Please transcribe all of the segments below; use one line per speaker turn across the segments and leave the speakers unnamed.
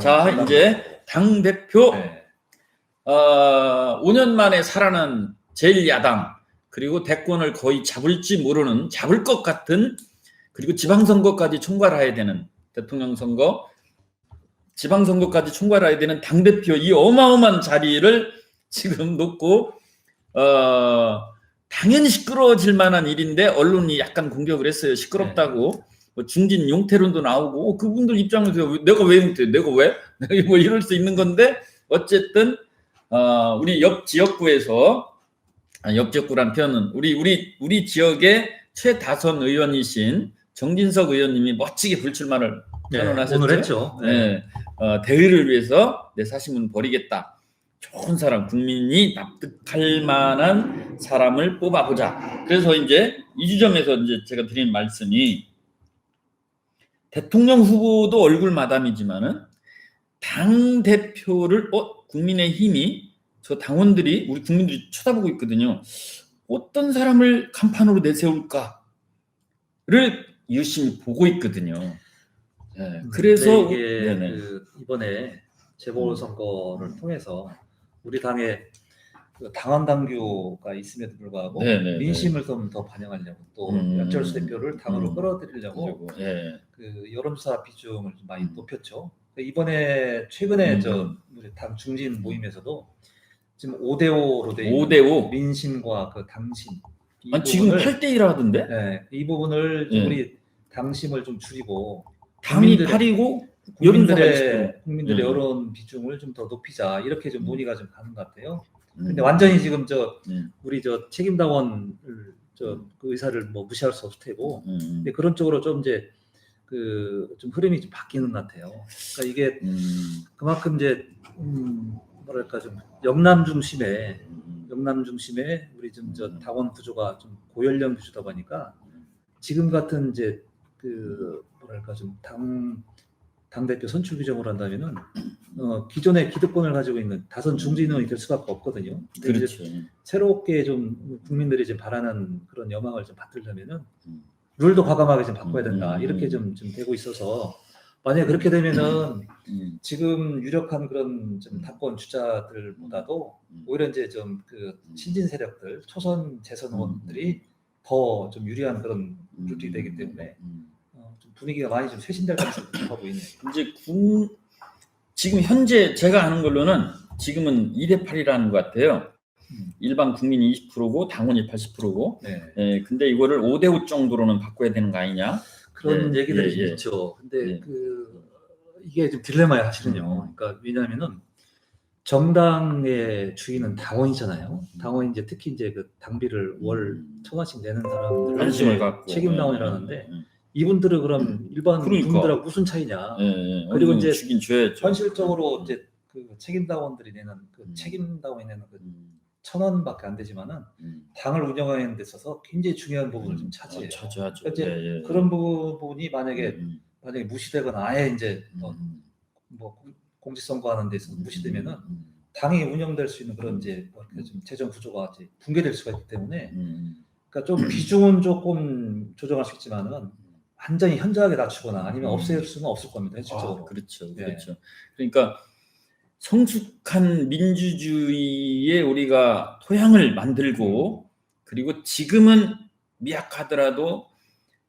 자, 이제 당 대표
네.
5년 만에 살아난 제1야당 그리고 대권을 거의 잡을 것 같은 그리고 지방선거까지 총괄해야 되는 대통령 선거, 지방선거까지 총괄해야 되는 당 대표 이 어마어마한 자리를 지금 놓고 당연히 시끄러워질 만한 일인데 언론이 약간 공격을 했어요. 시끄럽다고. 뭐 중진 용태론도 나오고 그분들 입장에서 내가 왜 용태? 내가 왜? 뭐 이럴 수 있는 건데 어쨌든 우리 옆 지역구에서 옆 지역구란 표현은 우리 지역의 최다선 의원이신 정진석 의원님이 멋지게 불출마를 선언하셨죠.
오늘 했죠.
네. 대의를 위해서 내 사심은 버리겠다. 좋은 사람, 국민이 납득할 만한 사람을 뽑아보자. 그래서 이제 이 지점에서 이제 제가 드린 말씀이 대통령 후보도 얼굴 마담이지만은 당 대표를 국민의힘이 저 당원들이 우리 국민들이 쳐다보고 있거든요. 어떤 사람을 간판으로 내세울까를 유심히 보고 있거든요. 네, 그래서
이게 이번에 재보궐선거를 통해서 우리 당에 당원 당규가 있음에도 불구하고 민심을 좀 더 반영하려고 또 안철수 대표를 당으로 끌어들이려고 그 여론조사 비중을 좀 많이 높였죠. 이번에 최근에 우리 당 중진 모임에서도 지금 5대5로 돼 있는
5대5
민심과 그 당심
지금 8대1 하던데?
네, 이 부분을 좀 우리 당심을 좀 줄이고
당이 8이고
국민들의 여론 비중을 좀 더 높이자 이렇게 좀 논의가 좀 가는 것 같아요. 근데 완전히 지금 우리 책임당원을 그 의사를 뭐 무시할 수 없을 테고, 근데 그런 쪽으로 좀 이제 좀 흐름이 좀 바뀌는 것 같아요. 그러니까 이게 그만큼 이제 뭐랄까 좀 영남 중심의 우리 좀 당원 구조가 좀 고연령 구조다 보니까 지금 같은 이제 뭐랄까 좀 당 대표 선출 규정을 한다면은 기존의 기득권을 가지고 있는 다선 중진의원이 될 수밖에 없거든요.
그렇죠.
새롭게 좀 국민들이 좀 바라는 그런 여망을 좀 받들려면은 룰도 과감하게 좀 바꿔야 된다. 이렇게 좀 되고 있어서 만약에 그렇게 되면은 지금 유력한 그런 좀 당권 주자들보다도 오히려 이제 좀 신진 세력들, 초선 재선 의원들이 더 좀 유리한 그런 룰이 되기 때문에 좀 분위기가 많이 좀 쇄신될 가능성이 높아 보이네요.
이제 지금 현재 제가 아는 걸로는 지금은 2대8이라는 것 같아요. 일반 국민이 20%고 당원이 80%고. 근데 이거를 5대5 정도로는 바꿔야 되는 거 아니냐?
그런 얘기들이 있죠. 근데 이게 좀 딜레마야 사실은요. 그러니까 왜냐하면은 정당의 주인은 당원이잖아요. 당원이 이제 특히 이제 당비를 월 1,000원씩 내는 사람들
관심을 갖고
책임당원이라는데 이분들은 그럼 일반 국민들하고 무슨 차이냐? 그리고 이제 현실적으로 이제 책임당원들이 내는 책임당원이 내는 1,000원밖에 안 되지만은 당을 운영하는 데 있어서 굉장히 중요한 부분을 좀 차지해요.
차지하죠.
그러니까 그런 부분이 만약에 무시되거나 아예 이제 뭐 공직선거 하는 데서 무시되면은 당이 운영될 수 있는 그런 이제 좀 재정 구조가 이제 붕괴될 수가 있기 때문에 그러니까 좀 비중은 조금 조정할 수 있지만은 완전히 현저하게 낮추거나 아니면 없앨 수는 없을 겁니다. 현실적으로.
그렇죠. 그러니까 성숙한 민주주의에 우리가 토양을 만들고 그리고 지금은 미약하더라도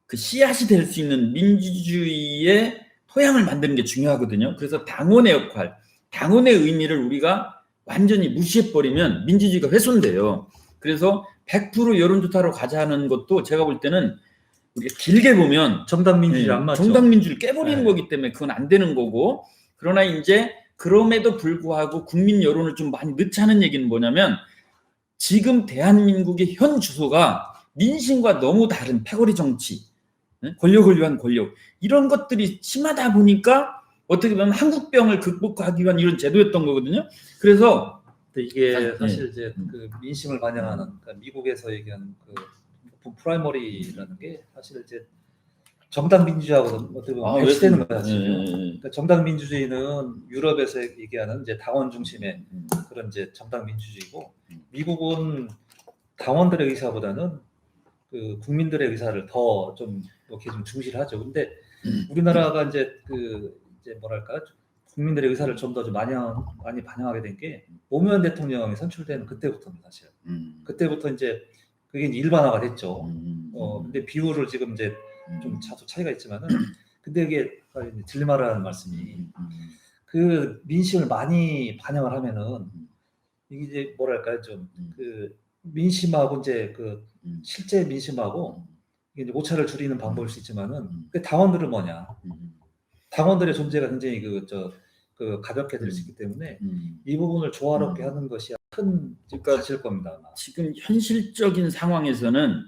그 씨앗이 될 수 있는 민주주의의 토양을 만드는 게 중요하거든요. 그래서 당원의 역할, 당원의 의미를 우리가 완전히 무시해버리면 민주주의가 훼손돼요. 그래서 100% 여론조사로 가자는 것도 제가 볼 때는 우리가 길게 보면
정당 민주주의 안 맞죠.
정당 민주를 깨버리는 거기 때문에 그건 안 되는 거고 그러나 이제 그럼에도 불구하고 국민 여론을 좀 많이 넣자는 얘기는 뭐냐면 지금 대한민국의 현 주소가 민심과 너무 다른 패거리 정치, 권력을 위한 권력 이런 것들이 심하다 보니까 어떻게 보면 한국병을 극복하기 위한 이런 제도였던 거거든요. 그래서
이게 사실 이제 민심을 반영하는 그러니까 미국에서 얘기하는 프라이머리라는 게 사실 이제 정당 민주주의하고 어떻게 보면 배치되는 거야 지금. 그러니까 정당 민주주의는 유럽에서 얘기하는 이제 당원 중심의 그런 이제 정당 민주주의고 미국은 당원들의 의사보다는 국민들의 의사를 더 좀 이렇게 좀 중시를 하죠. 근데 우리나라가 이제 이제 뭐랄까 국민들의 의사를 좀 더 많이 반영하게 된 게 노무현 대통령이 선출된 그때부터입니다, 사실. 그때부터 이제 그게 이제 일반화가 됐죠. 근데 비율을 지금 이제 좀 차이가 있지만은, 근데 이게 딜레마라는 말씀이 그 민심을 많이 반영을 하면은 이게 이제 뭐랄까요, 좀 그 민심하고 이제 그 실제 민심하고 이게 이제 오차를 줄이는 방법일 수 있지만은 그 당원들은 뭐냐, 당원들의 존재가 굉장히 그 가볍게 될 수 있기 때문에 이 부분을 조화롭게 하는 것이 큰 사실 겁니다. 아마.
지금 현실적인 상황에서는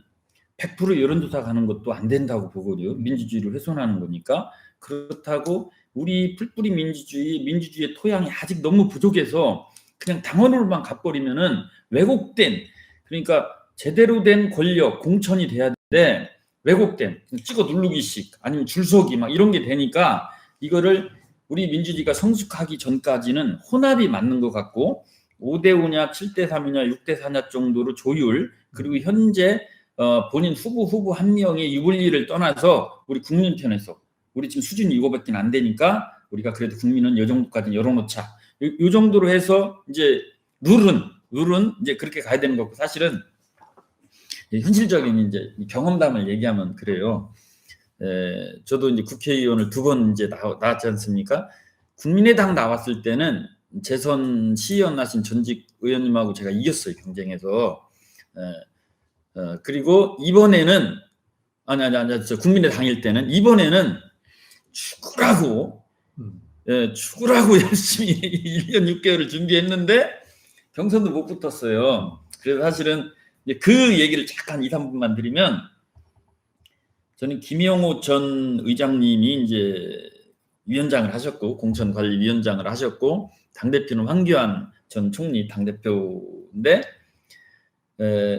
100% 여론조사 가는 것도 안 된다고 보거든요. 민주주의를 훼손하는 거니까. 그렇다고 우리 풀뿌리 민주주의의 토양이 아직 너무 부족해서 그냥 당원으로만 가버리면은 왜곡된, 그러니까 제대로 된 권력 공천이 돼야 되는데 왜곡된 찍어 누르기식 아니면 줄서기 막 이런 게 되니까 이거를 우리 민주주의가 성숙하기 전까지는 혼합이 맞는 것 같고 5대5냐 7대3이냐 6대4냐 정도로 조율, 그리고 현재 본인 후보 한 명의 유불리를 떠나서 우리 국민 편에서 우리 지금 수준이 이거밖에 안 되니까 우리가 그래도 국민은 이 정도까지 열어놓자, 이 정도로 해서 이제 룰은 이제 그렇게 가야 되는 거고, 사실은 현실적인 이제 경험담을 얘기하면 그래요. 저도 이제 국회의원을 2번 이제 나왔지 않습니까? 국민의당 나왔을 때는 재선 시의원 하신 전직 의원님하고 제가 이겼어요, 경쟁에서. 그리고 이번에는 저 국민의당일 때는 이번에는 죽으라고 열심히 1년 6개월을 준비했는데 경선도 못 붙었어요. 그래서 사실은 그 얘기를 잠깐 2, 3분만 드리면, 저는 김영호 전 의장님이 이제 위원장을 하셨고 공천관리위원장을 하셨고 당대표는 황교안 전 총리 당대표인데,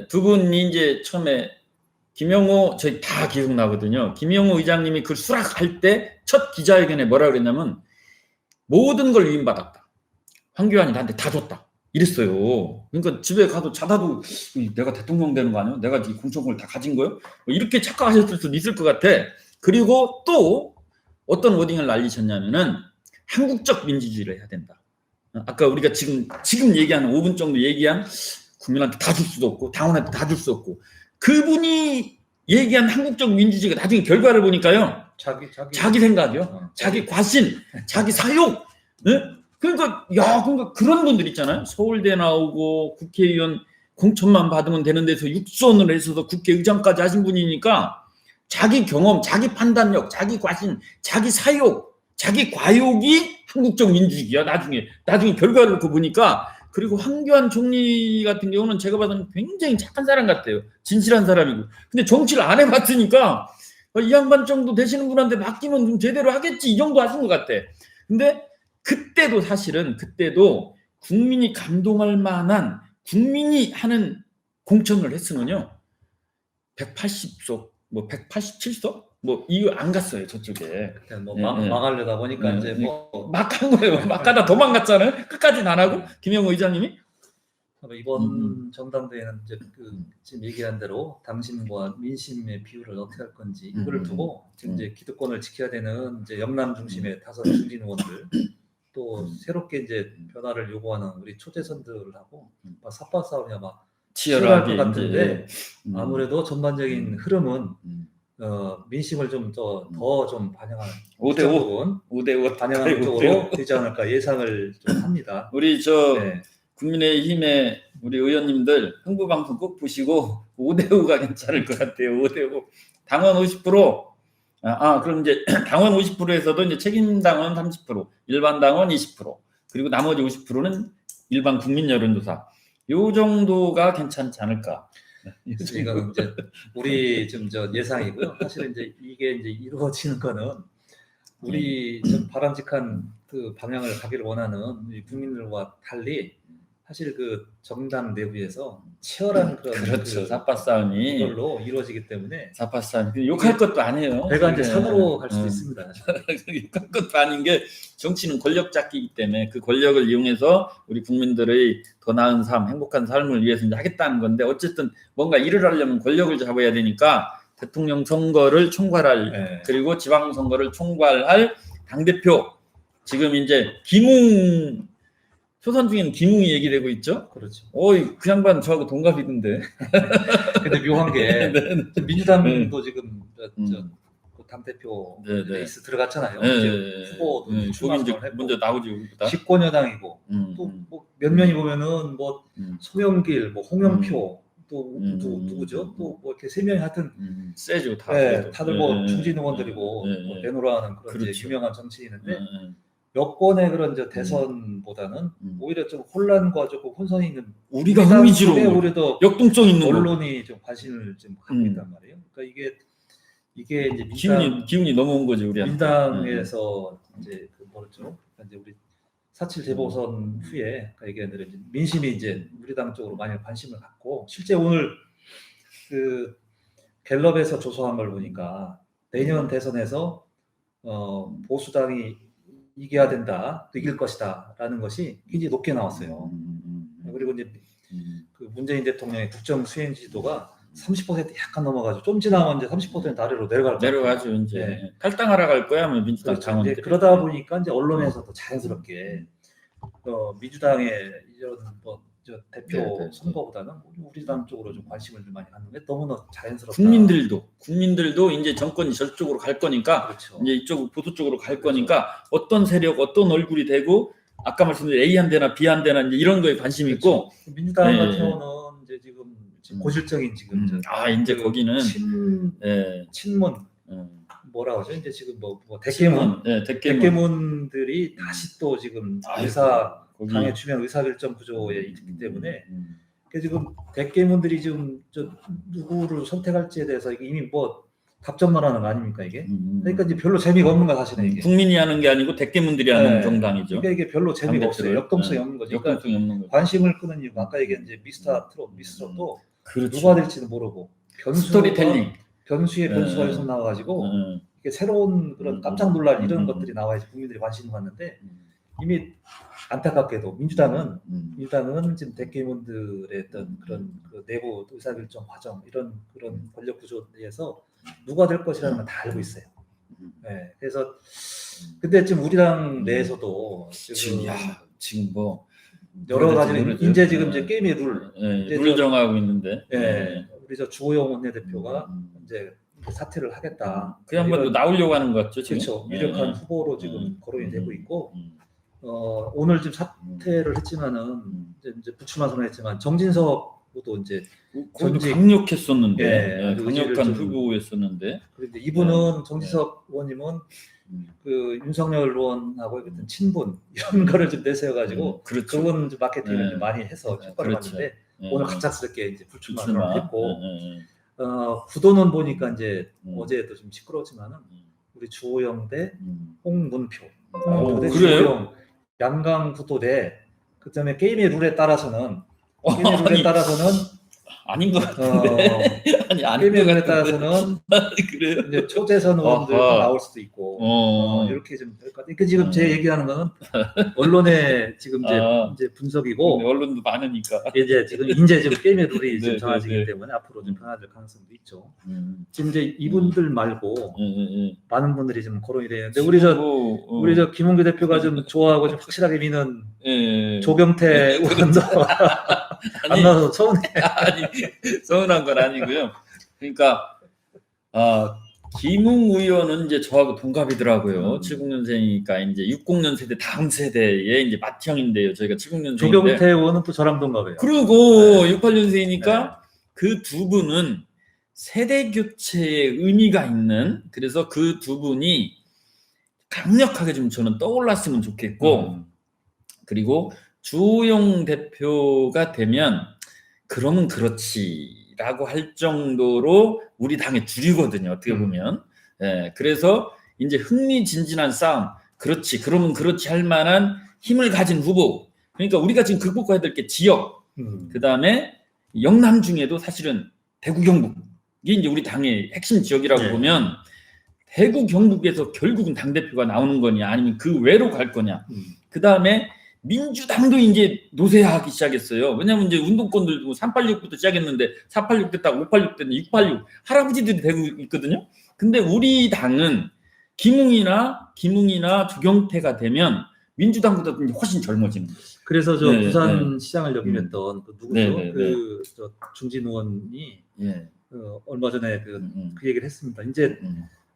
두 분이 이제 처음에 김영호, 저희 다 기억나거든요. 김영호 의장님이 그 수락할 때 첫 기자회견에 뭐라 그랬냐면 모든 걸 위임받았다, 황교안이 나한테 다 줬다 이랬어요. 그러니까 집에 가도 자다도 내가 대통령 되는 거 아니야? 내가 이 공천권을 다 가진 거요? 지금 착각하셨을 수도 있을 것 같아. 그리고 또 어떤 워딩을 날리셨냐면은 한국적 민주주의를 해야 된다. 아까 우리가 지금 얘기하는 5분 정도 얘기한 국민한테 다 줄 수도 없고 당원한테 다 줄 수 없고, 그분이 얘기한 한국적 민주주의가 나중에 결과를 보니까요, 자기 생각이요, 자기 과신, 자기 사욕, 그러니까 그런 분들 있잖아요. 서울대 나오고 국회의원 공천만 받으면 되는 데서 육선을 해서 국회의장까지 하신 분이니까 자기 경험, 자기 판단력, 자기 과신, 자기 사욕, 자기 과욕이 한국적 민주주의야. 나중에 결과를 놓고 보니까. 그리고 황교안 총리 같은 경우는 제가 봐서는 굉장히 착한 사람 같아요. 진실한 사람이고. 근데 정치를 안 해봤으니까 이 양반 정도 되시는 분한테 맡기면 좀 제대로 하겠지, 이 정도 하신 것 같아. 근데 그때도 국민이 감동할 만한, 국민이 하는 공천을 했으면요 180석, 187석 이거 안 갔어요, 저쪽에.
막하려다 보니까 이제
막 한 거예요. 막 하다 도망갔잖아요. 끝까지는 안 하고 김영호 의장님이.
이번 전당대회는 이제 지금 얘기한 대로 당신과 민심의 비율을 어떻게 할 건지 이거를 두고 지금 이제 기득권을 지켜야 되는 이제 영남 중심의 5 중진 의원들, 또 새롭게 이제 변화를 요구하는 우리 초재선들하고 삽바 싸움이 아마 치열할 것 같은데, 아무래도 전반적인 흐름은 민심을 좀 더 좀 반영하는
5대5
반영하는 쪽으로 되지 않을까 예상을 좀 합니다.
우리 국민의힘의 우리 의원님들 흥부방송 꼭 보시고 5대5가 괜찮을 것 같아요. 5대5 당원 50%. 그럼 이제 당원 50%에서도 이제 책임 당원 30%, 일반 당원 20%, 그리고 나머지 50%는 일반 국민 여론조사. 요 정도가 괜찮지 않을까.
이거는 이제 우리 좀 예상이고요. 사실은 이제 이게 이제 이루어지는 거는 우리 좀 바람직한 그 방향을 가기를 원하는 우리 국민들과 달리 사실 그 정당 내부에서 치열한 그런
삽바 싸움이
이걸로 이루어지기 때문에
삽바 싸움. 욕할 것도 아니에요.
배가 이제 산으로 갈 수도 있습니다.
욕할 것도 아닌 게, 정치는 권력 잡기이기 때문에 그 권력을 이용해서 우리 국민들의 더 나은 삶, 행복한 삶을 위해서 이제 하겠다는 건데, 어쨌든 뭔가 일을 하려면 권력을 잡아야 되니까 대통령 선거를 총괄할, 그리고 지방 선거를 총괄할 당대표 지금 이제 김웅 초선 중에는 김웅이 얘기되고 있죠.
그렇죠.
그 양반 저하고 동갑이던데.
근데 묘한 게
네.
민주당도 지금 그 당대표
네, 네.
레이스 들어갔잖아요.
네,
이제 후보도
거기 이제
출마선언을 했고
먼저 나오지 우리보다.
집권 여당이고 또 뭐 몇면이 보면은 뭐 송영길, 뭐 홍영표 또 누구죠? 또 뭐 이렇게 세 명이 하여튼
세죠 다.
네, 다들 뭐 중진 의원들이고 뭐 내노라는 그런
그렇죠.
이제 유명한 정치인인데 여권의 그런 이제 대선보다는 오히려 좀 혼란과 조금 혼선이 있는
우리가 흥미지로
오히려 더
역동성 있는
언론이 좀 관심을 좀 갖고 있단 말이에요. 그러니까 이게 이제
기운이 넘어온 거지 우리한테.
민당에서 이제 그 뭐였죠? 이제 우리 4.7 재보선 후에 그러니까 이게 이제 민심이 이제 우리 당 쪽으로 많이 관심을 갖고 실제 오늘 그 갤럽에서 조사한 걸 보니까 내년 대선에서 보수당이 이겨야 된다, 이길 것이다라는 것이 굉장히 높게 나왔어요. 그리고 이제 그 문재인 대통령의 국정 수행 지지도가 30% 약간 넘어가지고 좀 지나면 이제 30% 아래로
내려가죠. 이제 네. 탈당하러 갈 거야, 뭐 민주당
그렇죠.
당원들.
그러다 보니까 이제 언론에서도 자연스럽게 민주당의 이런 뭐 대표 선거보다는 우리 당 쪽으로 좀 관심을 좀 많이 갖는 게 너무나 자연스럽다.
국민들도 이제 정권이 저쪽으로 갈 거니까,
그렇죠.
이제 이쪽 보수 쪽으로 갈 거니까 어떤 세력, 어떤 얼굴이 되고 아까 말씀드린 A 한 대나 B 한 대나 이제 이런 거에 관심이 있고
민주당 같은 경우는 이제 지금 고질적인 지금
이제
그
거기는
친문 뭐라고 하죠? 이제 지금 뭐 대깨문, 대깨문들이 다시 또 지금 당의 주변 의사결정 구조에 있기 때문에 지금 대깨문들이 지금 누구를 선택할지에 대해서 이미 뭐 답정너라는 거 아닙니까 이게? 그러니까 이제 별로 재미가 없는 거 사실은 이게.
국민이 하는 게 아니고 대깨문들이 하는 정당이죠.
그러니까 이게 별로 재미가 없어요. 역동성이 없는 거죠.
역동성이 없는 거죠.
관심을 끄는 이유가 아까 얘기한 이제 미스트롯도
그렇죠.
누가 될지는 모르고
스토리텔링.
변수에 변수가 계속 나와가지고 이게 새로운 그런 깜짝 놀랄 이런 것들이 나와야지 국민들이 관심을 갖는데 이미 안타깝게도 민주당은 지금 대깨문들의 어떤 그런 그 내부 의사결정 과정 이런 그런 권력 구조에서 누가 될 것이라는 건 다 알고 있어요. 네, 그래서 근데 지금 우리 당 내에서도
지금 뭐
여러 가지 이제 지금 이제 게임의 룰
정하고 있는데,
우리 주호영 원내대표가 이제 사퇴를 하겠다.
그 양반도 나오려고 하는 것 같죠 지금.
그렇죠. 유력한 후보로 지금 거론이 되고 있고, 오늘 지금 사퇴를 했지만은 이제 부추만 선언했지만 정진석 후보도 이제
강력했었는데, 강력한 후보였었는데.
그런데 이분은 정진석 의원님은 그 윤석열 의원하고 어떤 친분 이런 거를 좀 내세워가지고 그분 마케팅을 좀 많이 해서 효과를 봤는데 오늘 갑작스럽게 이제 불출마를 했고. 구도는 보니까 이제 어제도 좀 시끄러웠지만은 우리 주호영 대 홍문표, 홍문표 대 주호영 양강 구도 대 그다음에 게임의 룰에 따라서는
아닌 것 같은데.
게임의 룰에 따라서는
그래요?
이제 초재선 의원들도 나올 수도 있고 이렇게 좀 될 것 같아요. 지금 제 얘기하는 거는 언론의 지금 이제 분석이고
언론도 많으니까
이제 지금 게임의 룰이 지금 정해지기 때문에 앞으로 좀 변화될 가능성도 있죠. 지금 이제 이분들 말고 많은 분들이 지금 거론이 되는데 우리 저 김은규 대표가 좀 좋아하고 좀 확실하게 미는 조경태 의원도 안 나와서 서운해.
서운한 건 아니고요. 그러니까 김웅 의원은 이제 저하고 동갑이더라고요. 70년생이니까 이제 60년 세대 다음 세대의 이제 맏형인데요. 저희가 70년생인데.
조경태 의원은 또 저랑 동갑이에요.
그리고 68년생이니까 그 두 분은 세대 교체의 의미가 있는, 그래서 그 두 분이 강력하게 좀 저는 떠올랐으면 좋겠고, 그리고 주호영 대표가 되면 그러면 그렇지라고 할 정도로 우리 당의 주류거든요. 어떻게 보면. 그래서 이제 흥미진진한 싸움, 그렇지 그러면 그렇지 할 만한 힘을 가진 후보. 그러니까 우리가 지금 극복해야 될 게 지역, 그다음에 영남 중에도 사실은 대구 경북이 이제 우리 당의 핵심 지역이라고 보면 대구 경북에서 결국은 당대표가 나오는 거냐 아니면 그 외로 갈 거냐. 그다음에 민주당도 이제 노쇠하기 시작했어요. 왜냐하면 이제 운동권들도 386부터 시작했는데 486 됐다가 586 됐는데 686 할아버지들이 되고 있거든요. 근데 우리 당은 김웅이나 조경태가 되면 민주당보다 훨씬 젊어지는 거예요.
그래서 저
네,
부산 시장을 역임했던 그 누구죠?
네.
저 중진 의원이
예.
얼마 전에 그 얘기를 했습니다. 이제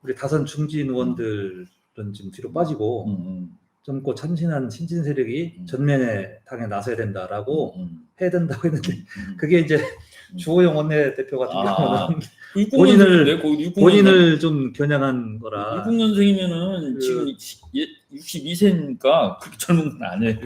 우리 다선 중진 의원들은 지금 뒤로 빠지고 젊고 참신한 신진 세력이 전면에 당에 나서야 된다라고 해야 된다고 했는데 그게 이제 주호영 원내대표 같은 경우는 본인을 좀 겨냥한 거라.
60년생이면은 지금 62세니까 그렇게 젊은 건 아니에요.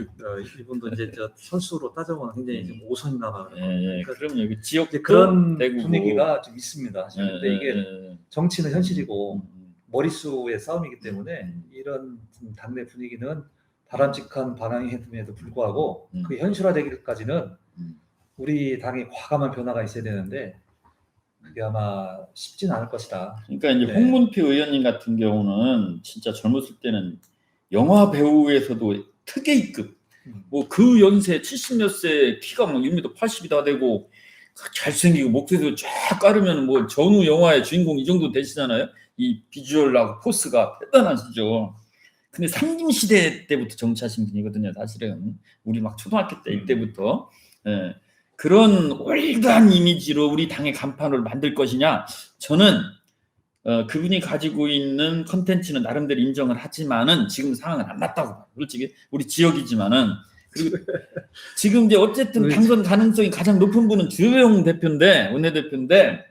이분도 이제 저 선수로 따져보면 굉장히 좀 오선이나 봐.
그럼요. 지역
그런 분위기가 좀 있습니다. 근데 이게 정치는 현실이고 머릿수의 싸움이기 때문에 이런 당내 분위기는 바람직한 방향임에도 불구하고 그 현실화되기까지는 우리 당에 과감한 변화가 있어야 되는데 그게 아마 쉽지는 않을 것이다.
그러니까 이제 홍문표 의원님 같은 경우는 진짜 젊었을 때는 영화 배우에서도 특혜급, 뭐 그 연세 70몇 세 키가 뭐 1m 80이 다 되고 잘생기고 목소리도 쫙 깔으면 뭐 전후 영화의 주인공 이 정도 되시잖아요. 이 비주얼하고 포스가 대단하시죠. 근데 상김시대 때부터 정치하신 분이거든요. 사실은 우리 막 초등학교 때 이때부터 그런 올드한 이미지로 우리 당의 간판을 만들 것이냐, 저는 그분이 가지고 있는 컨텐츠는 나름대로 인정을 하지만은 지금 상황은 안 맞다고 봐요. 솔직히 우리 지역이지만은. 그리고 지금 이제 어쨌든 당선 가능성이 가장 높은 분은 주호영 대표인데, 원내대표인데,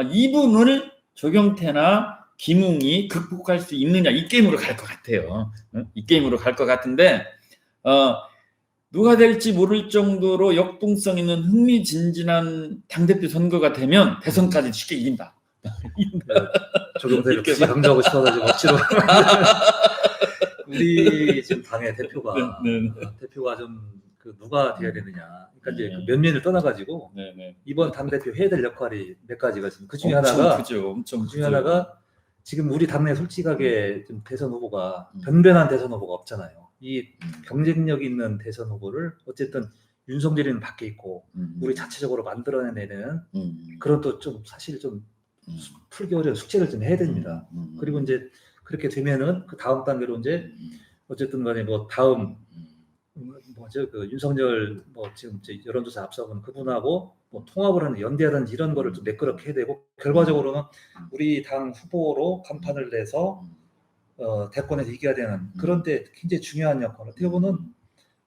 이분을 조경태나 김웅이 극복할 수 있느냐, 이 게임으로 갈 것 같아요. 이 게임으로 갈 것 같은데 누가 될지 모를 정도로 역동성 있는 흥미진진한 당대표 선거가 되면 대선까지 쉽게 이긴다.
조경태를 굳이 강조하고 싶어가지고 억지로 우리 지금 당의 대표가 좀 그 누가 돼야 되느냐. 그러니까 이제 그 면면을 떠나가지고 이번 당 대표 해야 될 역할이 몇 가지가 있습니다. 그 중에 하나가 하나가 지금 우리 당내 솔직하게 좀 대선 후보가 변변한 대선 후보가 없잖아요. 이 경쟁력 있는 대선 후보를 어쨌든 윤석열이는 밖에 있고 우리 자체적으로 만들어내는 그런 또 좀 사실 좀 풀기 어려운 숙제를 좀 해야 됩니다. 그리고 이제 그렇게 되면은 그 다음 단계로 이제 어쨌든 간에 뭐 다음 뭐죠 그 윤석열 뭐 지금 여론조사 앞서는 그분하고 뭐 통합을 하는 연대하든지 이런 거를 좀 매끄럽게 해야 되고 결과적으로는 우리 당 후보로 간판을 내서 대권에서 이겨야 되는 그런데 굉장히 중요한 역할. 어떻게 보면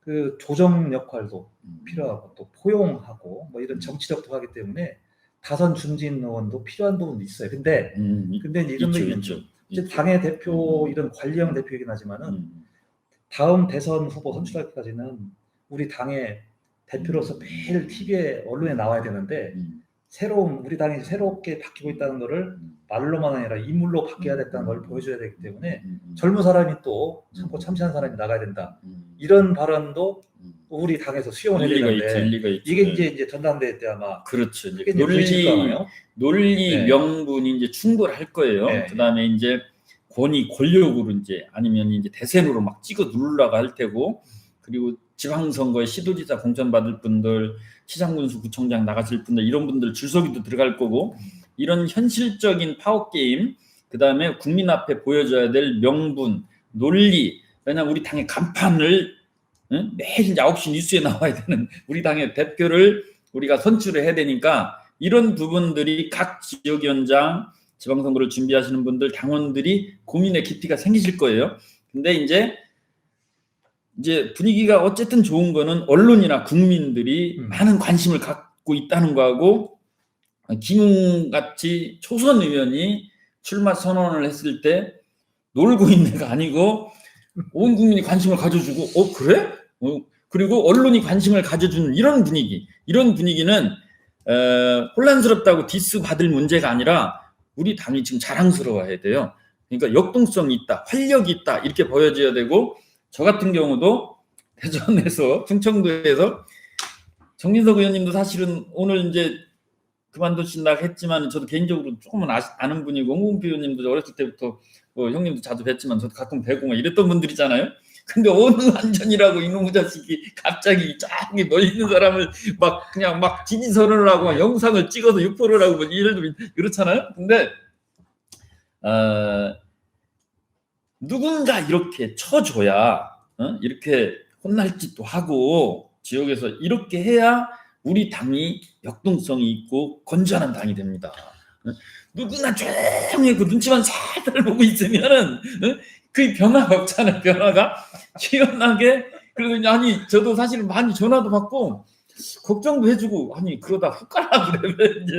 그 조정 역할도 필요하고 또 포용하고 뭐 이런 정치력도 하기 때문에 다선 중진 의원도 필요한 부분도 있어요. 근데 이런 게 있죠. 이제 당의 대표 이런 관리형 대표이긴 하지만은 다음 대선 후보 선출할 때까지는 우리 당의 대표로서 매일 TV에 언론에 나와야 되는데 우리 당이 새롭게 바뀌고 있다는 것을 말로만 아니라 인물로 바뀌어야 됐다는 걸 보여줘야 되기 때문에 젊은 사람이 또 참고 참신한 사람이 나가야 된다. 이런 발언도 우리 당에서 수용을 해야 되는데 이게 이제 전당대회 때 아마
그렇죠.
논리
명분이 이제 충돌할 거예요. 그다음에 이제 권력으로 이제 아니면 이제 대선으로 막 찍어 누르려고 할 테고 그리고 지방선거에 시도지사 공천 받을 분들, 시장군수 구청장 나가실 분들 이런 분들 줄서기도 들어갈 거고 이런 현실적인 파워 게임 그다음에 국민 앞에 보여줘야 될 명분, 논리 왜냐하면 우리 당의 간판을 매일 이제 9시 뉴스에 나와야 되는 우리 당의 대표를 우리가 선출을 해야 되니까 이런 부분들이 각 지역위원장 지방선거를 준비하시는 분들 당원들이 고민의 깊이가 생기실 거예요. 근데 이제 분위기가 어쨌든 좋은 거는 언론이나 국민들이 많은 관심을 갖고 있다는 거하고 김웅같이 초선 의원이 출마 선언을 했을 때 놀고 있는 애가 아니고 온 국민이 관심을 가져주고 그래? 그리고 언론이 관심을 가져주는 이런 분위기는 혼란스럽다고 디스 받을 문제가 아니라 우리 당이 지금 자랑스러워야 돼요. 그러니까 역동성이 있다, 활력이 있다 이렇게 보여줘야 되고 저 같은 경우도 대전에서 충청도에서 정진석 의원님도 사실은 오늘 이제 그만두신다고 했지만 저도 개인적으로 조금은 아는 분이고 홍문표 의원님도 어렸을 때부터 형님도 자주 뵀지만 저도 가끔 뵈고 막 이랬던 분들이잖아요. 근데 어느 안전이라고 이놈의 자식이 갑자기 저기 멀리 있는 사람을 막 그냥 막 지지선언을 하고 막 영상을 찍어서 유포를 하고 뭐 이래도 그렇잖아요. 근데 누군가 이렇게 쳐줘야 이렇게 혼날 짓도 하고 지역에서 이렇게 해야 우리 당이 역동성이 있고 건전한 당이 됩니다. 누구나 조용히 그 눈치만 살살 보고 있으면은 그 변화가 없잖아요. 변화가 시원하게. 그래서 아니 저도 사실 많이 전화도 받고 걱정도 해주고 아니 그러다 훅 가라 그러면 이제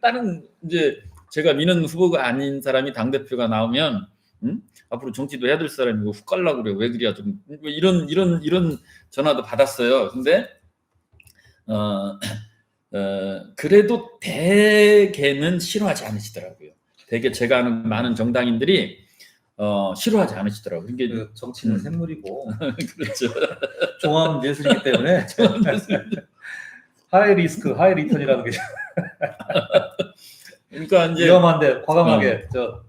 다른 이제 제가 미는 후보가 아닌 사람이 당 대표가 나오면 앞으로 정치도 해야 될 사람이고 훅 가려고 그래 왜 그래야 좀 이런 전화도 받았어요. 근데 그래도 대개는 싫어하지 않으시더라고요. 대개 제가 아는 많은 정당인들이 싫어하지 않으시더라고요. 이게
그 정치는 샘물이고
그렇죠.
종합 예술이기 때문에 하이 리스크 하이 리턴이라는 게
그러니까 이제
위험한데 과감하게 저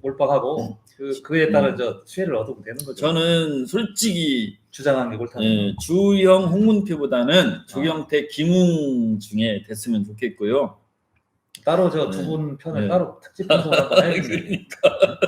몰빵하고 그에 따른 저 수혜를 얻으면 되는 거죠.
저는 솔직히
주장하는 게 옳다는
주영 홍문표보다는 조경태 김웅 중에 됐으면 좋겠고요.
따로 저 두 분 편을 따로 특집 방송을 한번 해야겠네요.
그러니까